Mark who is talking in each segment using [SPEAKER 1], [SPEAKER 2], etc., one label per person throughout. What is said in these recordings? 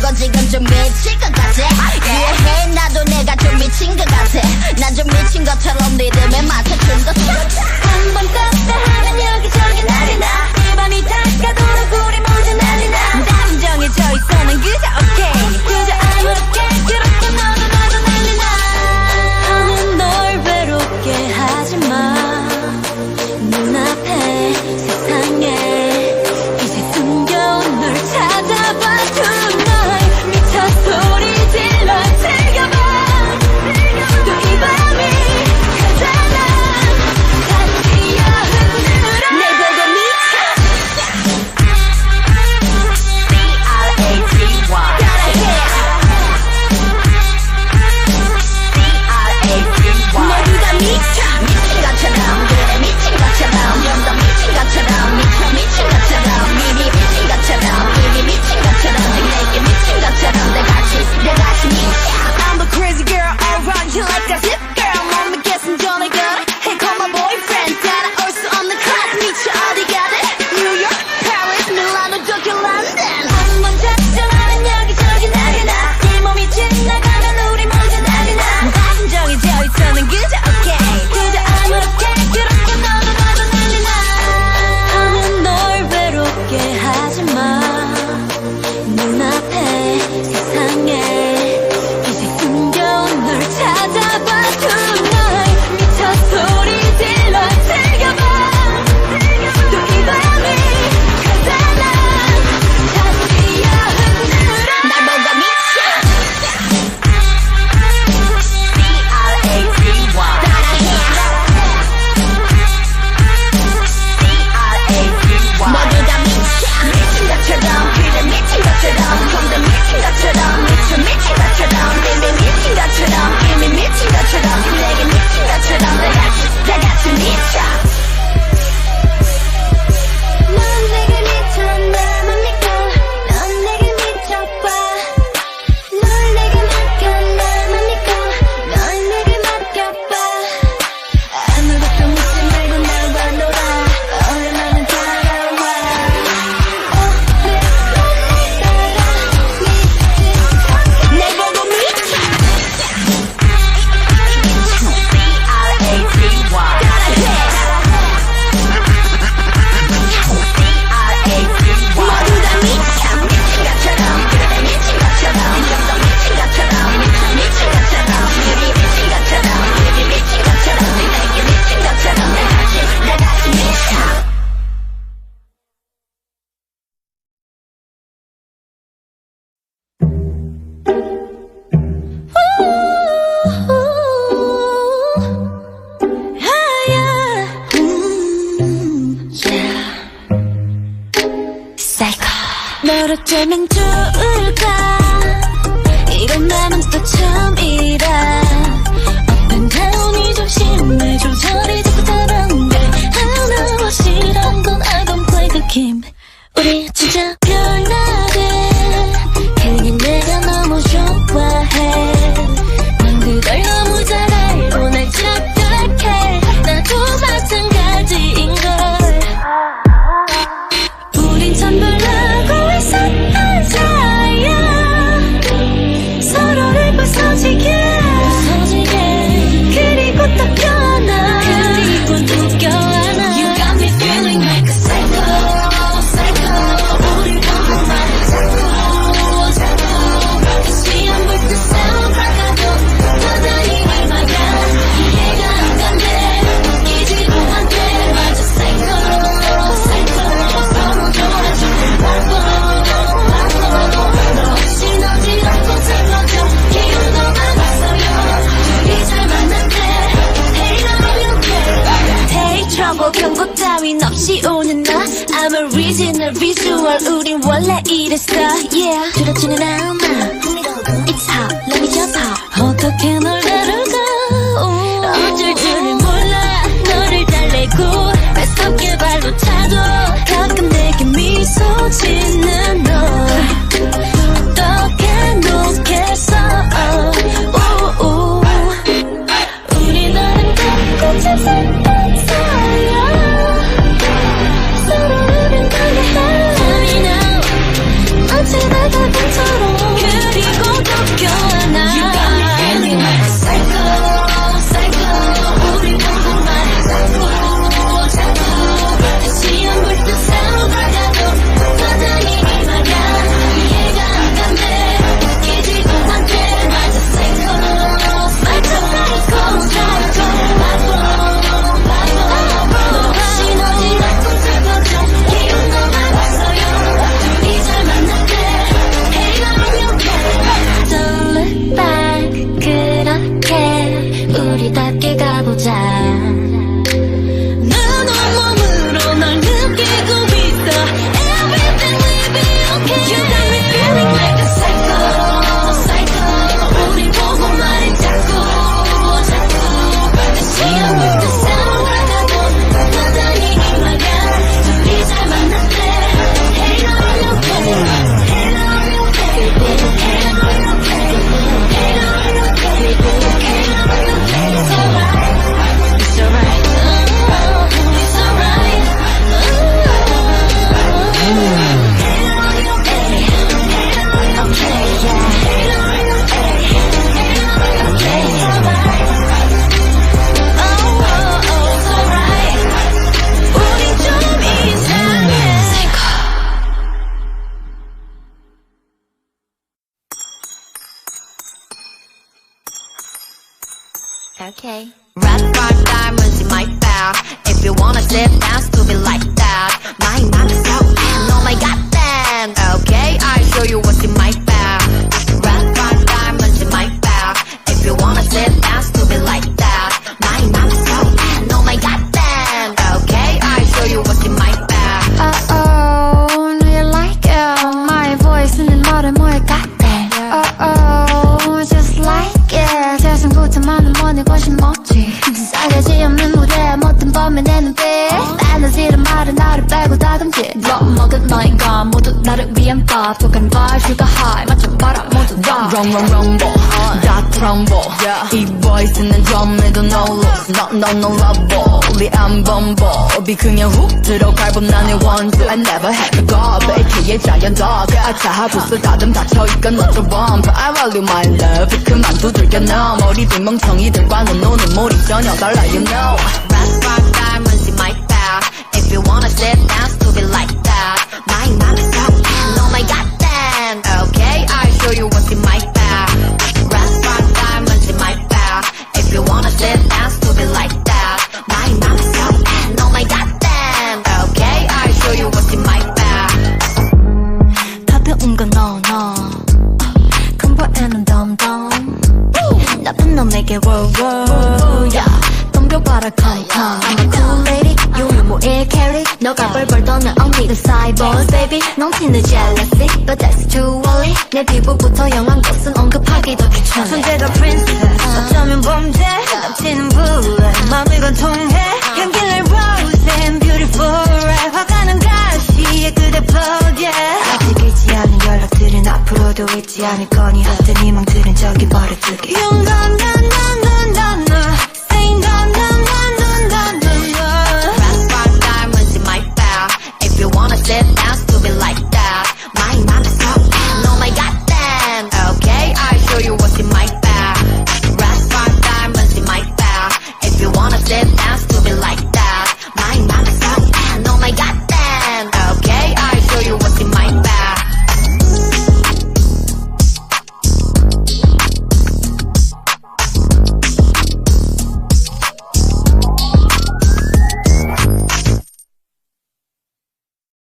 [SPEAKER 1] 그거 지금 좀 미칠 것 같아. 이해해 나도 내가 좀 미친 것 같아. 난 좀 미친 것처럼 리듬에 맞춰준 것 한번 떴다 하면 여기저기 난리 나. 이 밤이 다가도록 우리 모두 난리 나. 난 정해져 있어 난 그저 오케이. 그저 아무렇게 그렇게 너도 난리 나. 나는 널 외롭게 하지마. 눈앞에 세상에 이제 숨겨온 널 찾아봐. Tonight 미쳐 소리 질러 즐겨봐. 또 이 밤이 가잖아. 같이 여흔들어 내 보고 미쳐. C-R-A-T-Y 따라해. C-R-A-T-Y 모두 다 미쳐. 미친 것처럼 그래 미친 것처럼 좀 더 미친 것처럼 미친 것처럼 이미 미친 것처럼 이미 미친 것처럼 내게 미친 것처럼 다 같이 미쳐. I'm the crazy girl around here like a zip girl. 몸에 깼음 전에 걸어 Hey call my boyfriend 따라올 수 없는 class. 미쳐 어디 가든 New York, Paris, Milano, Tokyo, London. 한번 작정하면 여기저기 난리 나. 이 몸이 지나가면 우리 모두 난리 나. 난 정해져 있어 난 그저 오케이. 그저 아무렇게 그렇게 너도 난리 나. 나는 널 외롭게 하지마. 눈앞에 세상에 이제 숨겨온 널 찾아봐. Tonight 미쳐 소리 질러 즐겨봐. 또 이 밤이 가잖아. 다시 여흔들어 날 보고 미쳐. C-R-A-T-Y 따라해. C-R-A-T-Y 모두 다 미쳐. 미친 것처럼 그래 미친 것처럼 좀 더 미친 것처럼 미친 것처럼 이미 미친 것처럼 이미 미친 것처럼 내게 미친 것처럼 다 같이 미쳐. 넌 내게 미쳐 나만 믿고 넌 내게 미쳐봐. 널 내게 맡겨 나만 믿고 널 내게 맡겨봐. 아무것도 묻지 말고 나와 놀아. 오랜만에 따라와. 내 보고 미쳐. C-R-A-T-Y 따라해. C-R-A-T-Y 모두 다 미쳐. 미친 것처럼 그래 미친 것처럼 좀 더 미친 것처럼 미친 것처럼 이미 미친 것처럼 이미 미친 것처럼 내게 미친 것처럼 다 같이 미쳐. 너를 째면 좋을까. 이런 마음은 또 처음이라. 업앤 다운이 좀 심해. 조절이 자꾸 다른데 하나 싫은 건 I don't play the game. 우리 진짜 별나게 그냥 내가 너무 좋아해. 난 그걸 너무 잘 알고 날 착각해. 나도 마찬가지인걸. 우린 선물하고 있었던 사이야. 서로를 부서지게 그리고 또 변화. 그리고 또 껴안아. You got me feeling like a psycho. 우리 보고만 psycho. 다시 한번 또 싸워가도 바다이 날 막아. 이해가 안 간대. 웃기지도 않대. 맞아 psycho. 서로 돌아주고 너 없이 너지 않고 슬퍼져. 기운도 안 왔어요. 둘이 잘 만났대. Hey now you care. Take trouble 경고 따윈 없이 오는 나. I'm a original visual. 우린 원래 이랬어. Yeah 그렇지는 않아. It's hot let me just hot. 어떻게 널 다룰까. 어쩔 줄을 몰라. 너를 달래고 뱃속에 발로 차도 가끔 내게 미소 짓는 너. 어떻게 놓겠어. 우리 나름 갖고 찾았던 사이야. 서로를 변하게 해. I know 어찌 다가본처럼 Okay. Red bright diamonds in my bag. If you wanna sit down, stupid like that. My mind is so oh my god damn. Okay, I'll show you what's in my bag. Red bright diamonds in my bag. If you wanna sit down, stupid like that. My mind is so oh my god damn. Okay, I'll show you what's in my bag.
[SPEAKER 2] Uh-oh, do you like it? My voice in the modern more goddamn. Uh-oh, just like it. 세상부터 많은 money 관심 없지. 싸가지 없는 무대 못된 범에 내 눈빛. fantasy란 말은 나를 빼고 다 금지. 먹은 너희가 모두 나를 위한 밥. 독한 vibe, sugar high 맞춰봐라 모두 다.
[SPEAKER 3] wrong 다 트럼보. 이 voice는 점에도 no loss. no love. 우리 안 범법이 그냥 훅 들어갈 법 나의 원수. I never had a god, AKA giant dog. 아차 부스 다듬 닫혀있건 not a bump. I value my love. 그만 두들겨 너 머리들 멍청이들과는 노는 몰이 전혀 달라 you know.
[SPEAKER 1] Red bright diamonds in my bag. If you wanna sit down, stupid like that. My mind is so oh my god damn. Okay, I'll show you what's in my bag. Red bright diamonds in my bag. If you wanna sit down, stupid like that. My mind is so oh my god damn. Okay, I'll show you what's in my bag.
[SPEAKER 2] 가벼운 건 no comfort는 덤덤. 나쁜 놈에게 wow yeah. 덤벼봐라 come I'm a cool lady 유유모 1캐리 너가 벌벌 떠는 언니가 cyborg baby 넘치는 jealousy but that's too early 내 피부부터 영한 것은 언급하기도 귀찮아
[SPEAKER 4] 존재가 princess 어쩌면 범죄 넘치는 bullet 마음을 관통해 향기를 rose and beautiful 화가는 가시에 그대 plug 아직 잊지 않은 연락들은 앞으로도 잊지 않을 거니 헛된 희망들은 저기 버려두게 용감
[SPEAKER 1] If you wanna sit down, stupid like that. My mind is so oh my god damn. Okay, I'll show you what's in my bag. Red bright diamonds in my bag. If you wanna sit down, stupid like that. My mind is so oh my god damn. Okay, I'll show you what's in my bag.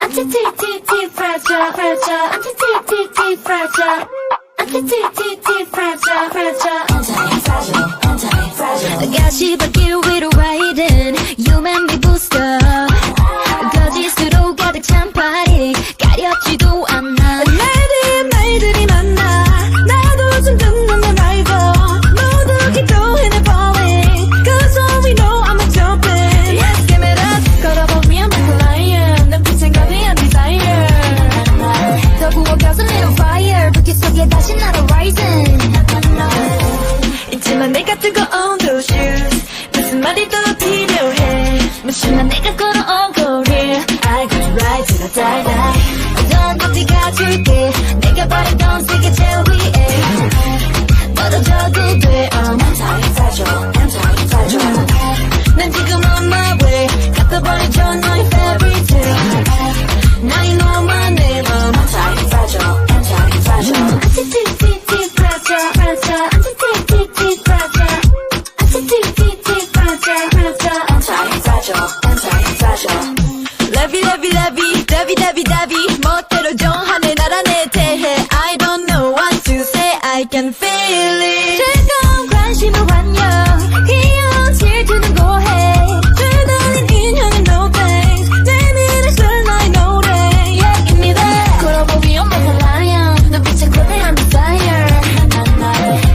[SPEAKER 2] Anti-TTT fragile Anti-TTT fragile Anti-TTT fragile 가시밭길 위로 riding You make me booster 거짓으로 가득 찬 party 가렵지도 않아
[SPEAKER 4] 말들이 많아 나도 좀 듣는 내 rival 모두 keep going and falling Cause all we know I'm a jumping
[SPEAKER 2] Yes, give it up 걸어보면 I'm lion 눈빛은 거대한 desire 더 부어가서 little fire 불빛 속에 다시 나도 rising
[SPEAKER 4] 있지만 내가 뜨거운 those shoes 무슨 말이 또 필요해
[SPEAKER 2] 무심한 내가 걸어온 거리
[SPEAKER 4] I got you right till I die die
[SPEAKER 2] 어떤 것도 가줄게 내가 바라던 세계 제일 위에 떨어져도 돼
[SPEAKER 4] Anti-fragile Anti-fragile
[SPEAKER 2] 난 지금 on my way 갚아버려줘 너의 fairy tale Now you know my name
[SPEAKER 4] Anti-fragile Anti-fragile
[SPEAKER 2] Anti-TTT fragile fragile Anti-TTT fragile Anti-TTT fragile
[SPEAKER 4] Anti-fragile Anti-fragile
[SPEAKER 2] Lovey 멋대로 정하네 나라 내 대해 I don't know what to say I can feel it 즐거운 관심을 환영 귀여운 질투는 고해 줄다린 인형은 no thanks 내 미래 술 나의 노래 Yeah give me that 걸어보면 I'm a lion 눈빛에 거대한 desire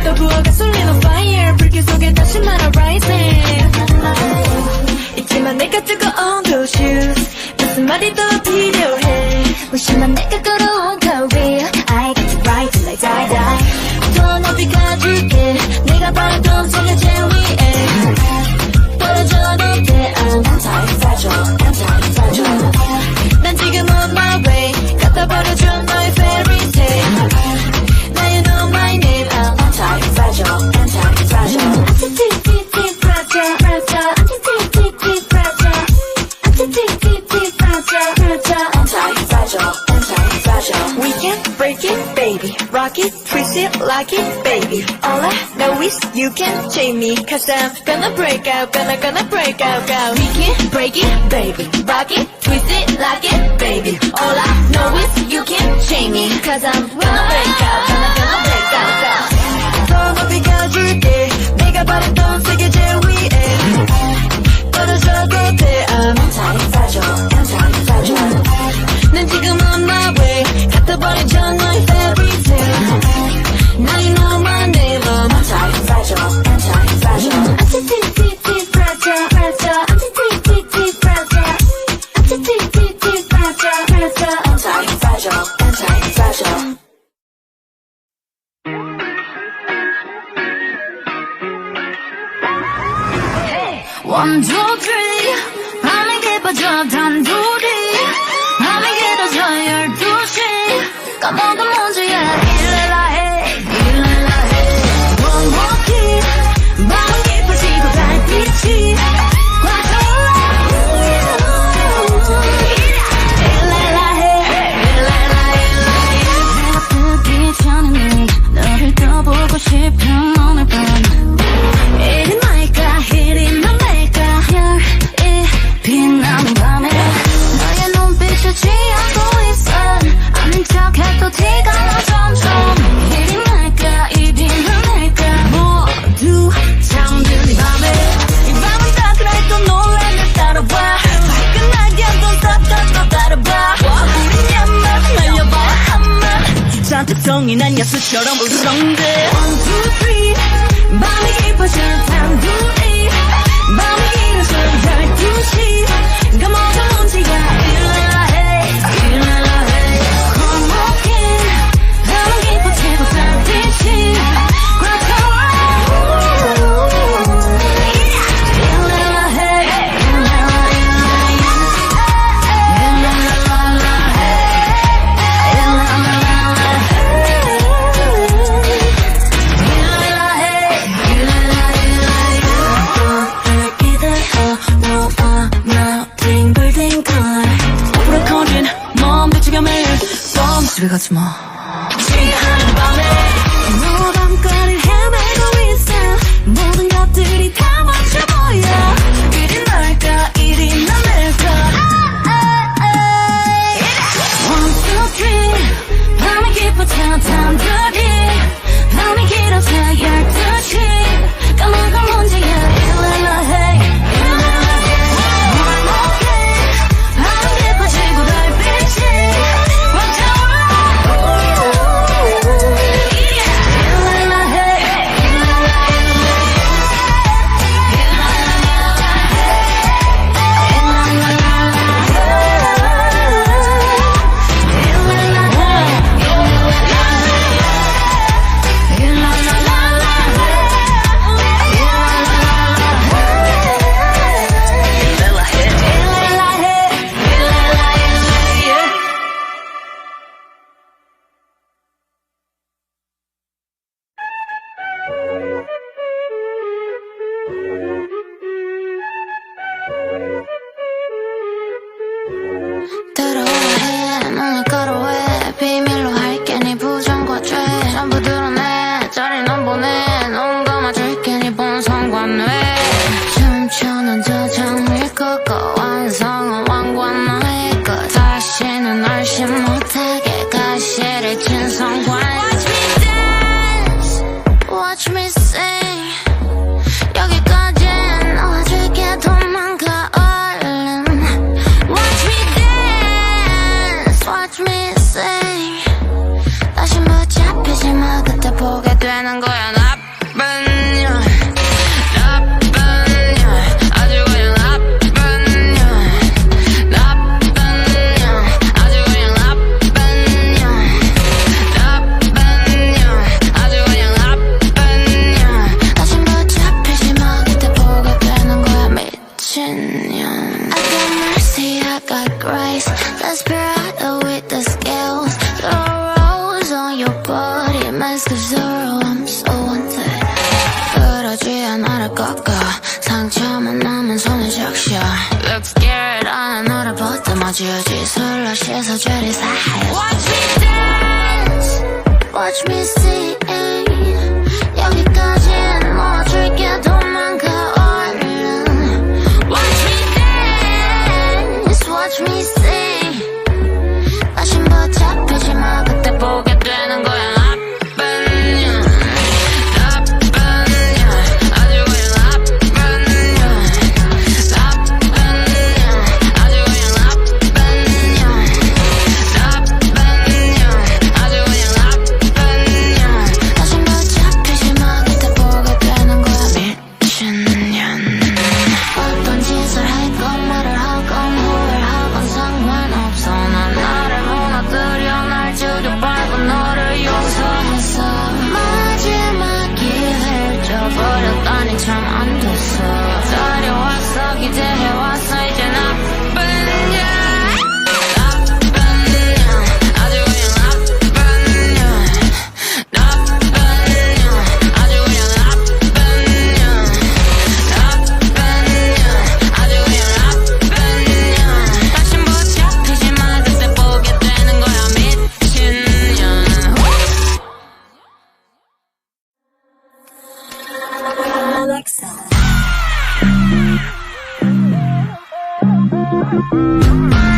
[SPEAKER 2] 더 부어가 쏠리는 fire 불길 속에 다시 말아 rising
[SPEAKER 4] 있지만 내가 뜨거운 those shoes 무슨 말이 더 필요해
[SPEAKER 2] 무심한 내가 걸어온 거리 I got you right till I die die 더 높이 가줄게 내가 바라던 세계 제일 위에 떨어져도 돼
[SPEAKER 4] Anti-fragile Anti-fragile
[SPEAKER 2] 난 지금 on my way 갚아버려줘 너의 fairy tale Now you know my name
[SPEAKER 4] Anti-fragile Anti-fragile
[SPEAKER 2] Anti-TTT fragile fragile Anti-TTT fragile Anti-TTT fragile fragile
[SPEAKER 4] Anti-fragile Anti-fragile
[SPEAKER 3] We can break it baby Rock it, twist it, like it baby
[SPEAKER 4] All I know
[SPEAKER 2] wish you can chain me, cause I'm gonna break out, gonna break out, go. We can break it, baby, rock it, twist it, lock it, baby. All I know is you can chain me, cause I'm gonna break out, gonna break out, go. 더 높이 가줄게, 내가 바랬던 세계 제일 위에. 떨어져도 돼, I'm anti-fragile. 난 지금 on my way, 같아버리죠 너의 everything. Now you know my name, I'm anti-fragile. Anti-fragile, fragile, anti-fragile. Anti-fragile, anti-fragile.
[SPEAKER 3] One, two, three 밤이 깊어져 단둘이 밤이 길어져 12시 까먹은 문제야 일레라 해 One more kiss 밤이 깊어지고 달빛이 일레라 해 내가 뜨기 전에는 너를 떠보고 싶은 오늘 밤 이리 말까 이리 맘일까 별이 빛나는 밤에 너의 눈빛에 취하고 있어 아닌 척해도 티가 나 점점 이리 말까 이리 맘일까 모두 잠든 이 밤에 이 밤은 다 그래 또 놀라며 따라와 화끈하게 don't stop 따라봐 우린 야만 날려봐 한만 잔뜩성이 난 야수처럼 울렁대 One, two, three 밤이 깊어져 단둘이 밤이 길어져 12시 까먹은 문제야 일레라 해 Come again 밤이 깊어지고 달빛이 일레라 해 집에 가지마 취하는 밤에 노рам가를 헤매고 있어 모든 것들이 다 맞춰 보여 이리 날까 이리 나날까 One, two, three 밤이 깊어져 단둘이 밤이 길어져 12시 까먹은 문제야 일레라 해 밤이 깊어지고 달빛이 들어해 눈을 가로해 비밀로 할게 네 부정과 죄 전부 드러내 자리 넌 보내 눈 감아줄게 네 본성과 뇌 춤추는 저장일 거고 완성은 왕관 너의 것 다시는 얼씬 못하게 가시를 진성관 Watch me dance Watch me sing 여기까진 놓아줄게 도망가 얼른 Watch me dance Watch me sing 다시 붙잡히지 마 그때 보게 되는 거야 나쁜 년 나쁜 년 아주 그냥 나쁜 년 나쁜 년 아주 그냥 나쁜 년 나쁜 년 아주 그냥 나쁜 년 다시 붙잡히지 마 그때 보게 되는 거야 미친 년 I got mercy I got grace desperado with the scales throw rolls on your body mask of sorrow I'm so wanted 그러지 않아를 꺾어 상처만 남은 손을 적셔 Look scared 안 너를 보듬어주지 술로 씻어 죄를 사하여 Watch me dance Watch me sing 여기까지
[SPEAKER 1] 해